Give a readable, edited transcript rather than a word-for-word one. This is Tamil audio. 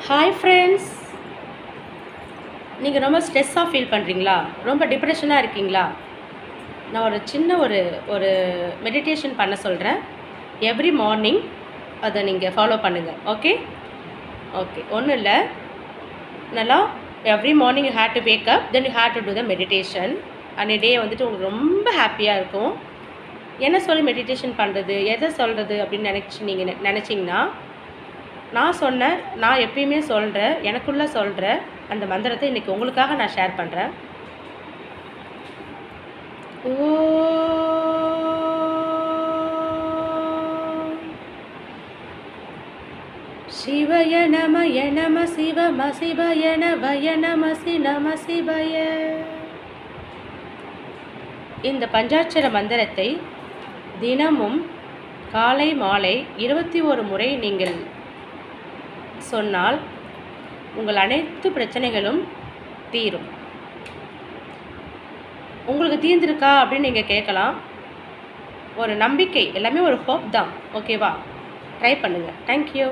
ஹாய் ஃப்ரெண்ட்ஸ், நீங்கள் ரொம்ப ஸ்ட்ரெஸ்ஸாக ஃபீல் பண்ணுறீங்களா? ரொம்ப டிப்ரெஷனாக இருக்கீங்களா? நான் ஒரு சின்ன ஒரு மெடிடேஷன் பண்ண சொல்கிறேன். எவ்ரி மார்னிங் அதை நீங்கள் ஃபாலோ பண்ணுங்கள். ஓகே ஓகே ஒன்றும் இல்லை. நல்லா every morning you had to wake up, then you had to do the meditation. அன்றைய டே வந்துட்டு உங்களுக்கு ரொம்ப ஹாப்பியாக இருக்கும். என்ன சொல்லி மெடிடேஷன் பண்ணுறது, எதை சொல்கிறது அப்படின்னு நீங்கள் நினச்சிங்கன்னா, நான் எப்பயுமே சொல்கிறேன், எனக்குள்ளே சொல்கிற அந்த மந்திரத்தை இன்றைக்கி உங்களுக்காக நான் ஷேர் பண்ணுறேன். சிவய நமய நம சிவம சிவய நவய நமசி நம சிவய. இந்த பஞ்சாட்சர மந்திரத்தை தினமும் காலை மாலை 21 முறை நீங்கள் சொன்னால் உங்கள் அனைத்து பிரச்சனைகளும் தீரும். உங்களுக்கு தீர்ந்திருக்கா அப்படின்னு நீங்கள் கேட்கலாம். ஒரு நம்பிக்கை, எல்லாமே ஒரு ஹோப் தான். ஓகேவா? ட்ரை பண்ணுங்கள். தேங்க்யூ.